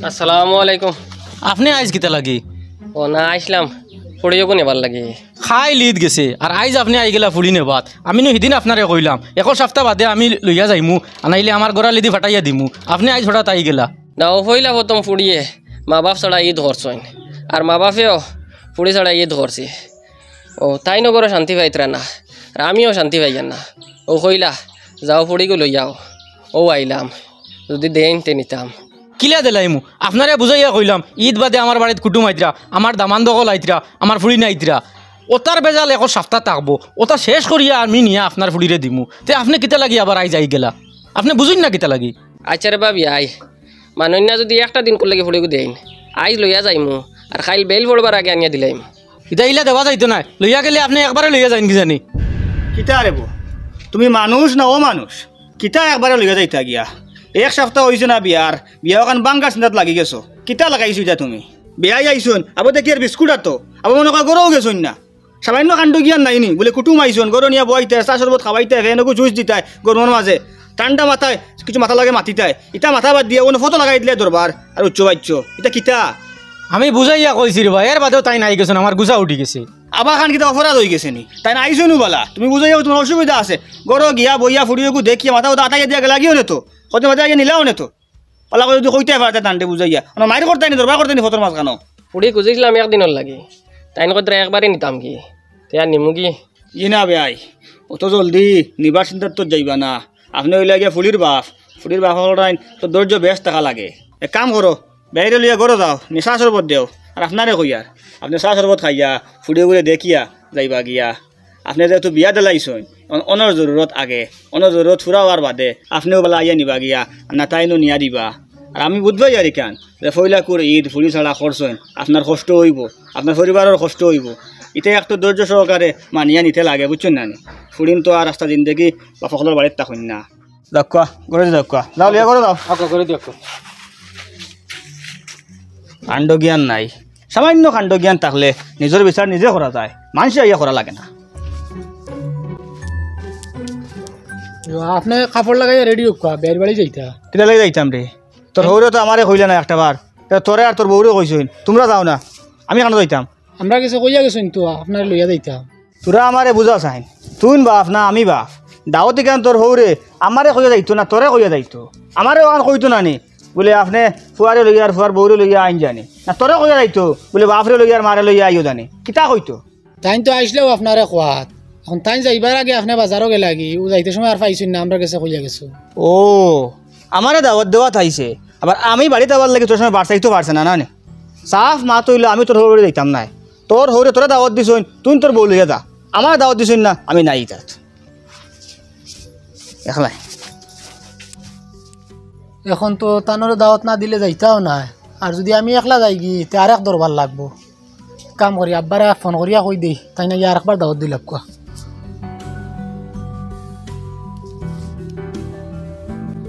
আসসালামু আলাইকুম। আপনি আইজ কিতা লাগি? ও না আইসলাম ফুড়িও নেবার লাগে। খাই লিদ গেছে আর আইজ আপনি আই গেলা ফুড়ি নেবাত। আমি নো সেদিন আপনারে কইলাম এক সপ্তাহ বাদে আমি লইয়া যাইমু, আনাইলে আমার গড়া লিদি ফাটাইয়া দিমু। আপনি আইজ হঠাৎ আই গেলা। না ও হইলা প্রথম ফুড়িয়ে মা বাপ ছাড়া ঈদ করছেন, আর মা বাপেও ফুড়ি ছাড়া ঈদ করছে। ও তাই নগরে শান্তি পাইতরা না, আর আমিও শান্তি পাইয়ান না। ও কইলা যাও ফুড়িকে লই যাও। ও আইলাম, যদি দেন তে নিতাম। কিলা দিলাইমু আপনারে বুঝাইয়া কইলাম ঈদ বাদে আমার বাড়িতে কুটুম আইতরা, আমার দামান দখল আইতরা, আমার ফুড়ি নাইতরা। ওতার বেজাল এক সপ্তাহ থাকবো, ওটা শেষ করিয়া আমি নিয়ে আপনার ফুড়িরে দিমু। তে আপনি কিতা লাগি আবার আইজ আই গেলা? আপনি বুঝুন না কিতা লাগি? আচ্ছা রে বাবি আই মানুষ যদি একটা দিন করলে ফুড়িকে দেন, আইজ লইয়া যাইমু আর খাইল বেল পড়বার আগে আনিয়া দিলাইম। ইতা ইলা দেওয়া যাইতো না, লইয়া গেলে আপনি একবারে লইয়া যাইন কি জানি। কিতা রে বো, তুমি মানুষ না ও মানুষ? কিতা একবারে লইয়া যাইতা গিয়া? এক সপ্তাহ হয়েছে না বিয়ার, বিয়া ওখান বাঙ্গার চিন্তাত লাগি গেছো। কিতা লাগাইছো এটা তুমি? বিয়াই আইসুন আবো দেখি আর বিস্কুট আতো আবো মনে কর গরও গেছুন না। সামান্য কাণ্ড জ্ঞান নাইনি বলে কুটুম আইসুন, গরু নিয়ে বইতে চা শরবত খাওয়াইতে ফেনকু জুইস দিতাই গরুর মাঝে ঠান্ডা মাথায় কিছু মাথা লাগে মাতিতাই। ইটা মাথা বাদ দিয়ে ওনে ফটো লাগাই দিলে দরবার আর উচ্চ বাচ্চ। এটা কিতা? আমি বুঝাইয়া কইছি রে ভাই, এর বাদেও তাই নাই গেছেন, আমার গুছা উঠি গেছে। আবার খান কিতা অপরাধ হয়ে গেছে নি? তাই না আইসুনু বলা তুমি বুঝাইয়া তোমার অসুবিধা আছে। গরু গিয়া বইয়া ফুড়িয়েকু দেখিয়া মাথা ওটা আটাইয়া দিয়া লাগিও নে তো, কত মাথা আগে নিলাও নে তো। পালা করে যদি কইতে পারতে টানতে বুঝাইয়া মায়ের করতে নি দরবার করতে নি ফটোর মাঝখানো। ফুড়ি খুঁজেছিলাম একদিনের লাগে, তাই নকরে একবারই নিতাম কি তে আর নিমু কি? ই না বেআই অত জলদি নিবার চিন্তার তো যাইবা না। আপনি ওই লাগে ফুলির বাপ হল তো ধৈর্য বেশ টাকা লাগে। এক কাম করো, বাইরে লিয়া গরো যাও, নি চা শরবত দেও আর আপনারে কইয়ার আপনি চা শরবত খাইয়া ফুড়ে ঘুরে দেখিয়া যাইবা গিয়া। আপনি যেহেতু বিয়া দিলাইছেন অনর জরুরত আগে, অনর জরুরত ফুরাওয়ার বাদে আপনিও বেলা আইয়া নিবা গিয়া না তাইনো নিয়া দিবা। আর আমি বুঝবাই আর কেন যে ফইলা করে ঈদ ফুড়ি ছাড়া করছেন, আপনার কষ্ট হইব, আপনার পরিবারের কষ্ট হইব। এটা একটু ধৈর্য সহকারে মানিয়া নিতে লাগে, বুঝছেন না? ফুড়িন তো আর রাস্তা জিন্দগি বা সকলের বাড়ির থাকুন না। দেখুয়া করে দেখুয়া যাও লিয়া করে দাও করে দিও। কাণ্ড জ্ঞান নাই, সামান্য কাণ্ড জ্ঞান থাকলে নিজের বিচার নিজে করা যায়, মানুষ ইয়া করা লাগে না। আপনি কাপড় লাগাই রেডি হোক, বের বাড়ি যাইতা। কিটা লাগে যাইতাম রে? তোর হৌরে তো আমারে কইলে না একটা বার, তোরে আর তোর বউরে কইসইন তোমরা যাও না, আমি কেন যাইতাম? আমরা কিছু কইয়া গেছেন তো আপনার লইয়া যাইতাম। তোরা আমারে বুঝা চাইন, তুই বাপ না আমি বাপ? দাওয়াতি কেন তোর হৌরে আমারে কইয়া যাইতো না তোরে কইয়া যাইতো? আমারে ওখান কইতো না নি বলে আপনি ফুয়ারে লইয়া আর ফুয়ার বউরে লইয়া আইন জানি না, তোরে কইয়া যাইতো বলে বাপরে লইয়া আর মারে লইয়া আইও জানি? কিতা কইতো? তাই তো আসলেও আপনারে খোয়াত এখন তাই যাইবার আগে আপনি বাজারও গেলে লাগি ও যাইতে সময় আর পাইছেন না, আমরা গেছে কইয়া গেছো। ও আমারে দাওয়াত দেওয়া থাইছে, আবার আমি বাড়িতে আবার লাগে তোর সময় বাড়াইতে পারছে না না? সাফ মা তৈলে আমি তোর হৌরে যাইতাম নাই, তোর হৌরে তোরা দাওয়াত দিছইন তুই তোর বউ লইয়া যা, আমার দাওয়াত দিছইন না আমি নাই তাত একলাই। এখন তো তানোর দাওয়াত না দিলে যাইতাও না, আর যদি আমি একলা যাই গি তে আর এক দরবার লাগবো। কাম করি আব্বারে ফোন করিয়া কই দেই তাই না আর একবার দাওয়াত দিলাম কোয়া।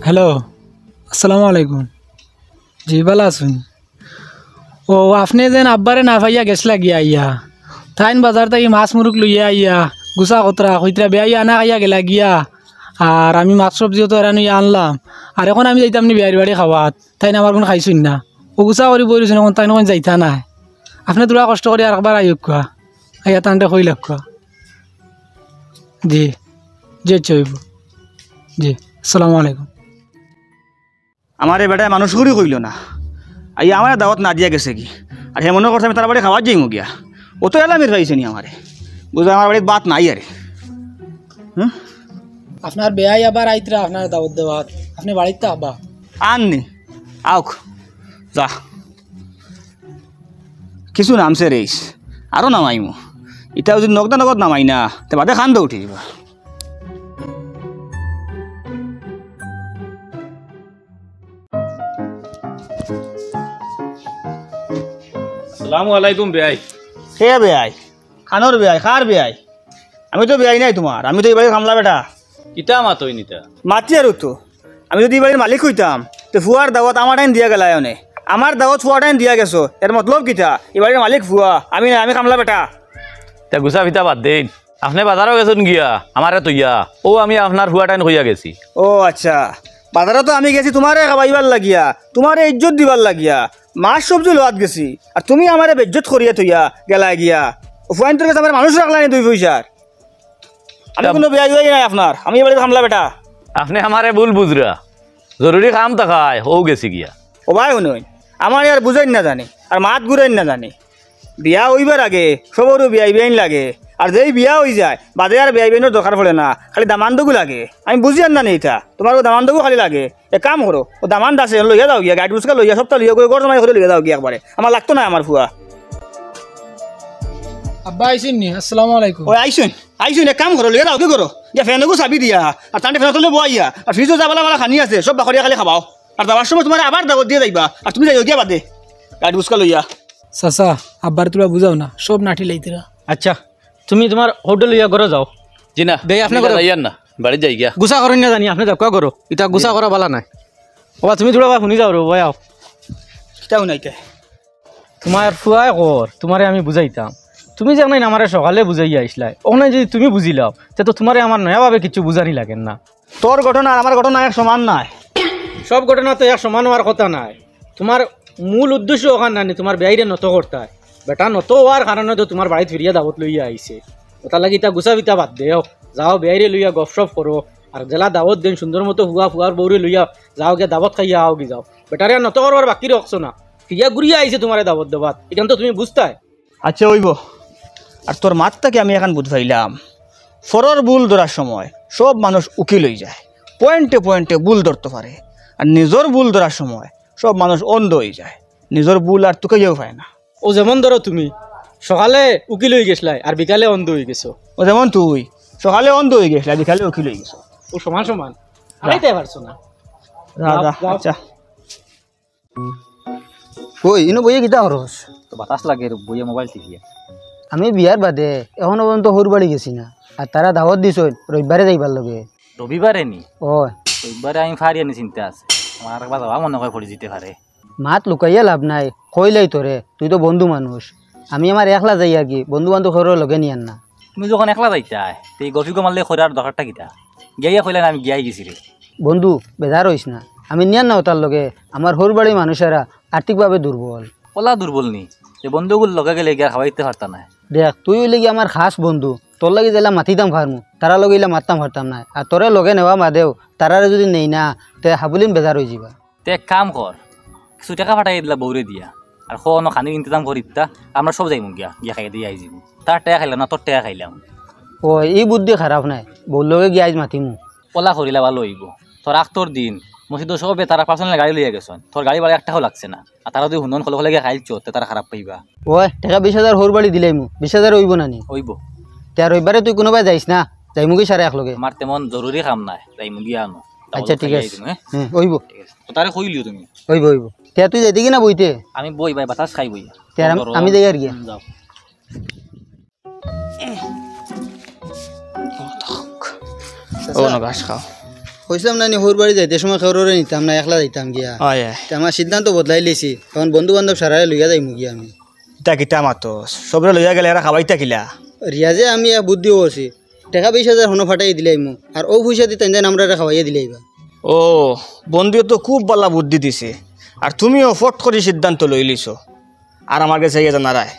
হ্যালো আসসালামু আলাইকুম। জি ভালো আছেন? ও আপনি যেন আব্বারে না পাইয়া গেছলা গিয়া আইয়া তাইন বাজার থেকে মাছ মুরুক লইয়া আইয়া গুছা কতরা হইতরা বেয়াই আনা খাইয়া গেলা গিয়া, আর আমি মাছ সবজিও তো এরা নিয়ে আনলাম। আর এখন আমি যাইতাম নি বিয়ার বাড়ি খাওয়াত, তাই না আমার কোনো খাইছুন না। ও গুছা করি বইরছেন এখন তাই নখন যাইতা নাই। আপনি তোরা কষ্ট করে আর একবার আইক কোয়া, আইয়া টানটা কই লাগ কোয়া। জি জি চইব জি আসসালামু আলাইকুম। আমার এই বেটায় মানুষ করি কইল না, আইয়া আমার দাওয়াত না দিয়া গেছে কি? আর হে মনে করছে আমি তার বাড়ি খাওয়ার যাইমু গিয়া, ও তো এলামির পাইছে নি আমারে, বুঝা আমার বাড়ির বাত নাই আরে। আপনার বেয়াই আবার আইতরা আপনার দাওয়াত দেওয়াত আপনি বাড়িতে আবা আননি আউক যা কিছু নামছে রেইস আরও নামাইমু, ইটাও যদি নগদ নগদ নামাই না তে বাদে খান দে উঠি যাবা। আসসালামু আলাইকুম বেআই। হে বেআই? খানোর বেআই? খার বেআই? আমি তো বেআই নাই তোমার, আমি তো এই বাড়ির কামলা বেটা। কিতা মাতই নিতা? মাতি আর তো আমি যদি এই বাড়ির মালিক হইতাম তো ফুয়ার দাওয়াত আমার টাইম দিয়া গেলা অনে, আমার দাওয়াত ফুয়া টাইম দিয়া গেছো, এর মতলব কিতা? এই বাড়ির মালিক ফুয়া, আমি না, আমি কামলা বেটা। তা গুছা ভিতা বাদ দেন, আপনি বাজারও গেছেন গিয়া আমারে তৈয়া ও আমি আপনার হুয়া টাইন কইয়া গেছি। ও আচ্ছা, বাজারে তো আমি গেছি তোমারে খাবাইবার লাগিয়া, তোমারে ইজ্জত দিবার লাগিয়া, মাছ সবজি লোয়াত গেছি, আর তুমি আমারে বেজ্জত করিয়া থইয়া গেলা গিয়া। ফুয়াইন তোর কাছে আমার মানুষ রাখলানি 2 পয়সার। আমি কোনো বিয়া নাই আপনার, আমি এবারে খামলা বেটা। আপনি আমারে ভুল বুঝরা, জরুরি কাম থাকায় হও গেছি গিয়া। ও ভাই শুনুন, আমার আর বুঝাইন না জানে আর মাত ঘুরাইন না জানে। বিয়া হইবার আগে সবরও বিয়াইন লাগে, আর যেই বিয়া হয়ে যায় বাদে আর বিয়াইনের দরকার পড়ে না, খালি দামানদগু লাগে। আমি বুঝি আর না নেই এটা, তোমার ও দামানদগু খালি লাগে। এক কাম করো, ও দামান দাসে লইয়া যাও গিয়া, গাড়ি বুঝকা লইয়া সপ্তাহ লইয়া গড় জমাই করে লইয়া যাও গিয়া একবারে। আমার লাগতো না আমার ফুয়া। আব্বা আইসিন নি? আসসালামু আলাইকুম। ওই আইসুন এক কাম করো, লইয়া যাও কি করো গিয়া, ফ্যানগু চাবি দিয়া আর তান্ডে ফ্যান তলে বইয়া, আর ফ্রিজও যাবালা বালা খানি আছে সব বাকরিয়া খালি খাবাও, আর যাওয়ার সময় তোমার আবার দাওয়াত দিয়ে যাইবা, আর তুমি যাইও গিয়া বাদে গাড়ি বুঝকা লইয়া। চাচা আব্বার তোরা বুঝাও না, সব নাঠি লাইতেরা। আচ্ছা তুমি তোমার হোটেল লইয়া ঘরে যাও। জি না দেই আপনি করো। যাইয়ান না, বাড়ি যাই গিয়া। গুছা করেন না জানি, আপনি যাও করো, এটা গুছা করা বালা নাই। বাবা তুমি তোরা শুনি যাও রে বয়াও। কিতাও নাইতে তোমার ফুয়াই কর, তোমারে আমি বুঝাইতাম। তুমি যে নাই আমারে সকালে বুঝাইয়া আইসলাই, ওখানে যদি তুমি বুঝিলাও তে তো তোমারে আমার নয়াভাবে কিছু বুঝানি লাগেন না। তোর ঘটনা আর আমার ঘটনা এক সমান নাই। সব ঘটনা তো এক সমান হওয়ার কথা নাই। তোমার মূল উদ্দেশ্য ওখান নানি তোমার বেআইরে নত করতে হয়, বেটা নত হওয়ার কারণে তো তোমার বাড়িতে ফিরিয়া দাবত লইয়া আইছে। ওটার লাগি তা গুছা বিতা বাদ দেও, যাও বেআইরে লইয়া গপসপ করো, আর জেলা দাবত দিন সুন্দর মতো ফুয়ার বউরে লইয়া যাও গিয়া দাবত খাইয়া আও গি যাও। বেটারে নত করবার বাকি রাখছো না, ফিরিয়া ঘুরিয়া আইছে তোমার দাবত দেবাত, এখান তো তুমি বুঝতাই। আচ্ছা হইব, আর তোর মাতটাকে আমি এখন বুঝাইলাম। ফরর ভুল ধরার সময় সব মানুষ উকিল হয়ে যায়, পয়েন্টে পয়েন্টে ভুল ধরতে পারে, আর নিজের ভুল ধরার সময় সব মানুষ অন্ধ হয়ে যায়, নিজের ভুল আর তোকে কেউ পায় না। ও যেমন ধরো তুমি সকালে উকিল হয়ে গেছলাই আর বিকালে অন্ধ হয়ে গেছো, ও যেমন তুই সকালে অন্ধ হয়ে গেছিল, বিকালে উকিল হয়ে গেছ। ও সমান সমান আড়াইতে পারছো না। আচ্ছা কই ইনো বইয়ে কিতা খরচ? তো বাতাস লাগে বইয়া মোবাইল টিপিয়া। আমি বিয়ার বাদে এখনো পর্যন্ত সর বাড়ি গেছি না, আর তারা দাওয়াত দিছ রবিবারে যাইবার লগে। রবিবারে নি? ও রবিবারে আমি ফারি আনি চিন্তা আছে, আমার একবার যাওয়া মনে হয় পড়ে যেতে পারে। মাত লুকাইয়া লাভ নাই, কইলাই তোরে, তুই তো বন্ধু মানুষ। আমি আমার একলা যাই আর কি, বন্ধু বান্ধব ঘরের লগে নিয়ান না। তুমি যখন একলা যাইতাই তো এই গফি মারলে খরার দরকারটা কিতা? গিয়া কইলেন আমি গিয়াই গেছি রে। বন্ধু বেজার হইস না, আমি নিয়ান না ওটার লগে। আমার সর বাড়ির মানুষেরা আর্থিকভাবে দুর্বল। ওলা দুর্বল নি, যে বন্ধুগুলো লগে গেলে গিয়া খাওয়াইতে পারতা না। দেখ তুই হইলে কি আমার খাস বন্ধু, তোর লাগে যাইলা মাতিতাম ফারমু, তারা লগে ইলা মারতাম ফারতাম না। আর তোরে লগে নেওয়া মাদেও তারারে যদি নেই না তে হাবুলিন বেজার হয়ে যাবা। তে এক কাম কর, কিছু টাকা ফাটাই দিলা বউরে দিয়া, আর কোনো খানি ইন্তজাম করিতা, আমরা সব যাইমু গিয়া, গিয়া খাই দিয়ে আই যাব। তার টাকা খাইলাম না, তোর টাকা খাইলাম। ও এই বুদ্ধি খারাপ নাই, বউর লগে গিয়ে আজ মাতিমু। ওলা করিলা ভালো হইব। তোর আখতর দিন মসজিদ সবে তারা পার্সোনাল গাড়ি লইয়া গেছেন, তোর গাড়ি বাড়ি একটাও লাগছে না, আর তারা যদি হুন্দন খোলা খোলা গিয়ে খাইছো তারা খারাপ পাইবা। ওই টাকা 20,000 সর বাড়ি দিলাইমু, 20,000 হইব না নি? হইব। তে রবিবারে তুই কোনোবাই যাইস না, যাইমু কি সারে একলগে? আমার তেমন জরুরি কাম নাই, যাইমু গিয়া আনো। আচ্ছা ঠিক আছে, হ্যাঁ হইব, তো তারে কইলিও তুমি। হইব হইব। তে তুই যাইতে কি না বইতে? আমি বই ভাই বাতাস খাই বই। তে আমি যাই আর গিয়া। যাও। ও না ঘাস খাও। কইছিলাম না নি সর বাড়ি যাইতে সময় খেউরে নিতাম না, একলা যাইতাম গিয়া। তে আমার সিদ্ধান্ত বদলাই লেছি, তখন বন্ধু বান্ধব সারারে লইয়া যাইমু গিয়া আমি। ইটা কিতা মাতো সবরে লইয়া গেলে এরা খাবাইতা কিলা? রিয়াজে আমি এক বুদ্ধিও করছি, টাকা 20,000 হনো ফাটাই দিলাইমু, আর ও পয়সা দিতে আমরা খাওয়াইয়া দিলাইবা। ও বন্ধুও তো খুব ভালো বুদ্ধি দিছে, আর তুমিও ফট করে সিদ্ধান্ত লই লিছো, আর আমার কাছে ইয়ে জানারায়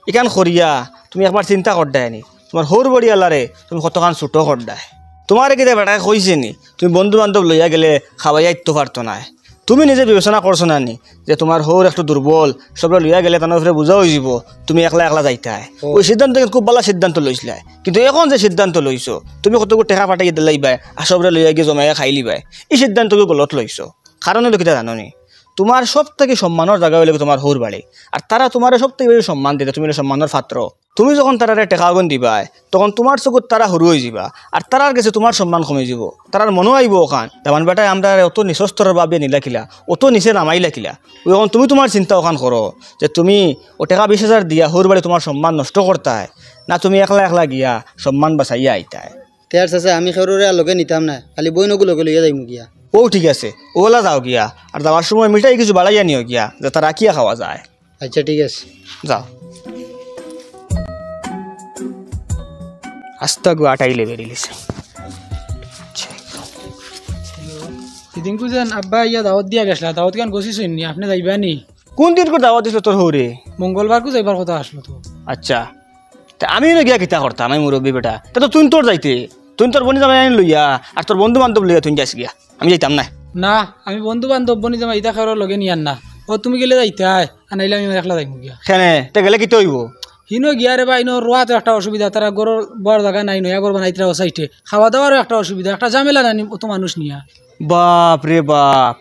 ইখান করিয়া তুমি একবার চিন্তা করদায়নি তোমার হৌর বড়ি আলারে তুমি কতখান ছোটো করদায়। তোমার কিতা বেটাকে কইছে নি তুমি বন্ধু বান্ধব লইয়া গেলে খাওয়াইয়া ইতো পারতো না? তুমি নিজে বিবেচনা করছো না নি যে তোমার হৌর একটু দুর্বল, সবরে লইয়া গেলে তার উপরে বোঝা হয়ে যাব, তুমি একলা একলা যাইতাই। ওই সিদ্ধান্ত খুব ভালো সিদ্ধান্ত লইছিলাই, কিন্তু এখন যে সিদ্ধান্ত লইছো তুমি কতগুলো টেকা পাঠাই দিলাইবাই আর সবরে লইয়া গিয়ে জমাইয়া খাই লিবাই, এই সিদ্ধান্তকে গলত লইছো। কারণ হলো কিতা জানো নি, তোমার সব থেকে সম্মানের জায়গা হইলে তোমার হৌর বাড়ি, আর তারা তোমার সব থেকে বেশি সম্মান দিতে, তুমি সম্মানের পাত্র। তুমি যখন তারারে টেকা আগুন দিবাই তখন তোমার চকুত তারা সরু হয়ে যাবা, আর তারার কাছে তোমার সম্মান কমে যাব। তারার মনে আইব ওখান তেমন বেটাই আমরা অত নিচস্তরের বাবে নিলাখিলা, অত নিচে নামাই লাখিলা। এখন তুমি তোমার চিন্তা ওখান করো যে তুমি ও টাকা 20,000 দিয়া হৌর বাড়ি তোমার সম্মান নষ্ট করতায় না, তুমি একলা একলা গিয়া সম্মান বাঁচাইয়া আইতায়। তে আর চাচা আমি খেউরে লগে নিতাম না, খালি বইনকু লগে লইয়া যাইমু গিয়া। ও ঠিক আছে, ওলা যাও গিয়া, আর যাওয়ার সময় মিঠাই কিছু বাড়াইয়া নিও গিয়া যাতে রাখিয়া খাওয়া যায়। আচ্ছা ঠিক আছে, যাও। আস্তা গু আটাইলে বেরিয়েছে। সেদিনকু যেন আব্বা ইয়া দাওয়াত দিয়া গেছলা দাওয়াত কেন গছি শুননি আপনি যাইবা নি কোন দিন করে দাওয়াত দিছিল তোর হৌরে? মঙ্গলবারকু যাইবার কথা আসলো তো। আচ্ছা তা আমি গিয়া কিতা করতাম, আমি মুরব্বী বেটা, তা তো তুই তোর যাইতে, তুই তোর বনি জামাই আনি লইয়া আর তোর বন্ধু বান্ধব লইয়া তুই যাইস গিয়া, আমি যাইতাম না। না আমি বন্ধু বান্ধব বনি যামা ইতা খাওয়ার লগে নিয়ান না। ও তুমি গেলে যাইতাই আর নাইলে আমি একলা যাইমু গিয়া। সেনে তে গেলে কিতে হইব? হিনো গিয়া রে বা ইনো রোয়া তো একটা অসুবিধা, তারা গরুর বড় জায়গা নাই নয়া গরু বানাইতে ও সাইটে, খাওয়া দাওয়ারও একটা অসুবিধা, একটা ঝামেলা নানি অত মানুষ নিয়া। বাপ রে বাপ,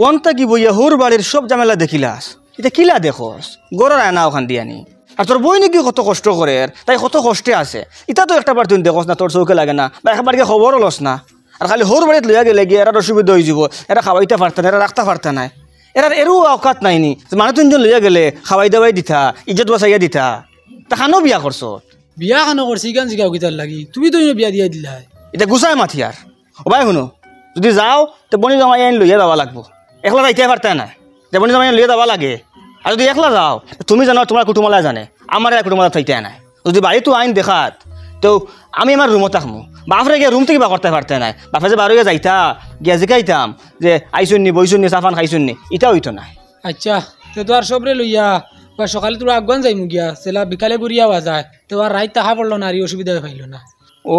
ওনটা কি বইয়া হোর বাড়ির সব ঝামেলা দেখিলাস, এটা কিলা দেখস গরর আনা ওখান দিয়ে আনি। আর তোর বই নাকি কত কষ্ট করে, তাই কত কষ্টে আছে, এটা তো একটা বার তুই দেখস না, তোর চৌকে লাগে না বা একবার গিয়ে খবরও লস না। আর খালি হোর বাড়িতে লইয়া গেলে গিয়ে এরা অসুবিধা হয়ে যাব, এরা খাওয়াইতে পারত না, এরা রাখতে পারত না, এরা এরও অকাত নাইনি মানুষ তিনজন লইয়া গেলে খাওয়াই দাওয়াই দিতা, ইজ্জত বাঁচাইয়া দিতা, তা খানো বিয়া করছ? বিয়া খানো করছি গান জিগাও গীতার লাগি, তুমি তো বিয়া দিয়া দিলা। এটা গুছাই মাথি আর ও ভাই শুনো, যদি যাও তো বনি জামাই আইন লইয়া যাওয়া লাগবো, একলা যাইতে পারতে না, তে বনি জামাই লইয়া যাওয়া লাগে। আর যদি একলা যাও তুমি জানো তোমার কুটুমালা জানে, আমার কুটুমালা থাইতে নাই, যদি বাড়িতো আইন দেখাত তো আমি আমার রুমত থাকবো, বাপরে গিয়ে রুম থেকে বা করতে পারতে নাই, বাপে যে বারো যাইতা গিয়া জিকাইতাম যে আইসুননি বইসুননি সাফান খাইসুননি, এটা হইতো না। আচ্ছা তো তো আর সবরে লইয়া বা সকালে তোরা আগুয়ান যাইমু গিয়া, সেলা বিকালে ঘুরিয়াওয়া যায়, তো আর রাইত তাহা পড়লো না আর অসুবিধা পাইল না। ও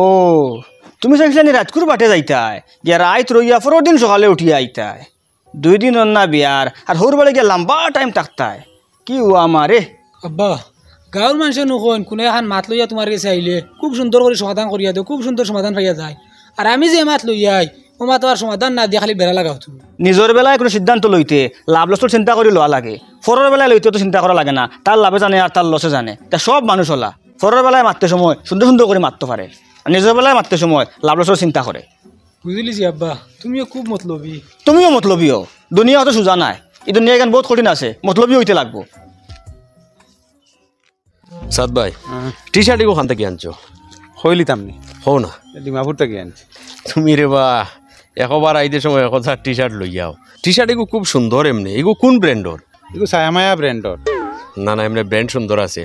তুমি চাইছিলেন রাতকুর বাটে যাইতাই, গিয়া রাত রইয়া পরের দিন সকালে উঠিয়া আইতাই, 2 দিন না বিয়ার আর হোর বাড়ি গিয়া লম্বা টাইম থাকতাই, কি ও আমারে। আব্বা গাঁৱৰ মানুষে নকন কোনে এখন মাত লইয়া তোমার কাছে আইলে খুব সুন্দর করে সমাধান করিয়া দেয়, খুব সুন্দর সমাধান পাইয়া যায়। আর আমি যে মাত লইয়াই ও মাত আর সমাধান না দিয়া খালি বেড়া লাগাও তুমি। নিজের বেলায় কোনো সিদ্ধান্ত লইতে লাভ লসর চিন্তা করে লওয়া লাগে, ফরের বেলায় লইতে তো চিন্তা করা লাগে না, তার লাভে জানে আর তার লসে জানে। তা সব মানুষ হলা ফরের বেলায় মারতে সময় সুন্দর সুন্দর করে মারতে পারে, আর নিজের বেলায় মারতে সময় লাভ লসর চিন্তা করে। বুঝলিছি আব্বা, তুমিও খুব মতলবী। তুমিও মতলবীও, দুনিয়া হয়তো সোজা নাই, এই দুনিয়া এখান বহুত কঠিন আছে, মতলবী হইতে লাগবো। সাদ ভাই টি শার্ট ওখান থেকে আনছো? হইলিতাম নি, হও না ডিমাপুর থেকে আনছি। তুমি রে বা একবার আইতে সময় একথা টি শার্ট লই যাও, টি শার্ট এগু খুব সুন্দর, এমনি এগু কোন ব্র্যান্ডর? এগুলো ছায়ামায়া ব্র্যান্ডর। না না এমনি ব্র্যান্ড সুন্দর আছে,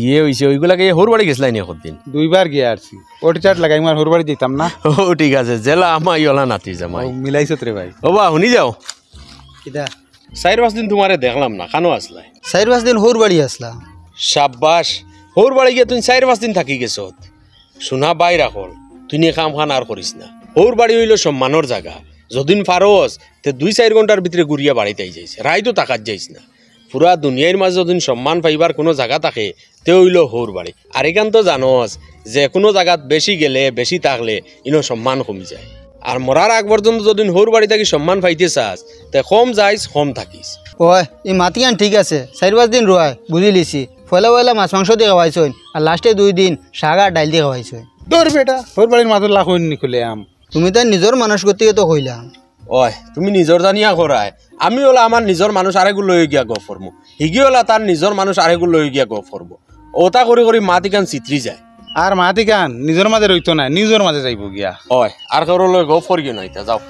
ইয়ে হইছে ওইগুলাকে হোর বাড়ি গেছিলাই নি একদিন? 2 বার গিয়ে আসছি, ও টি শার্ট লাগাই আমার হোর বাড়ি দিতাম না। ও ঠিক আছে, জেলা আমাই ওলা নাতি জামাই। মিলাইছত রে ভাই। ও বা শুনি যাও, কিতা 4-5 দিন তোমারে দেখলাম না, কানো আসলাই? 4-5 দিন হোর বাড়ি আসলা। সাব্বাস, হোর বাড়ি গিয়ে তুই 4-5 দিন থাকি গেছ, শোনা বাই রাখল তুই নিয়ে কাম খান আর করিস না। হোর বাড়ি হইল সম্মানের জায়গা, যদিন ফারস তে 2-4 ঘন্টার ভিতরে ঘুরিয়া বাড়িতে যাইস, রাইতো তাকাত যাইস না। পুরা দুনিয়ার মাঝে যদিন সম্মান পাইবার কোনো জায়গা থাকে তে হইল হোর বাড়ি। আর এখান তো জানোস যে কোনো জায়গাত বেশি গেলে বেশি থাকলে ইনো সম্মান কমি যায়। আর মরার আগ পর্যন্ত যদিন হোর বাড়ি থাকি সম্মান পাইতে চাস তে কম যাইস কম থাকিস। ওই এই মাতিয়ান ঠিক আছে, 4-5 দিন রোয়ায় বুঝি লিছি। পয়লা মাছ মাংস দিয়ে খাওয়াইছই আর লাস্টে 2 দিন শাক আর ডাইল দিয়ে খাওয়াইছই। দৌড় বেটা, হোর বাড়ির মাথার লাখ হইনি খুলে আম। তুমি তাই নিজের মানুষ করতে তো কইলাম। ওই তুমি নিজর জানিয়া করায়, আমি ওলা আমার নিজর মানুষ আরেকগুলো লই গিয়া গপ করবো, হিগি ওলা তার নিজর মানুষ আরেকগুলো লই গিয়া গপ করবো। ওটা করে করে মাটি কান চিত্রি যায়। আর মাতি গান নিজের মাঝে রইতো না, নিজের মাঝে যাইব গিয়া। ওই আর কারো লই গপ করিও না, এটা যাও।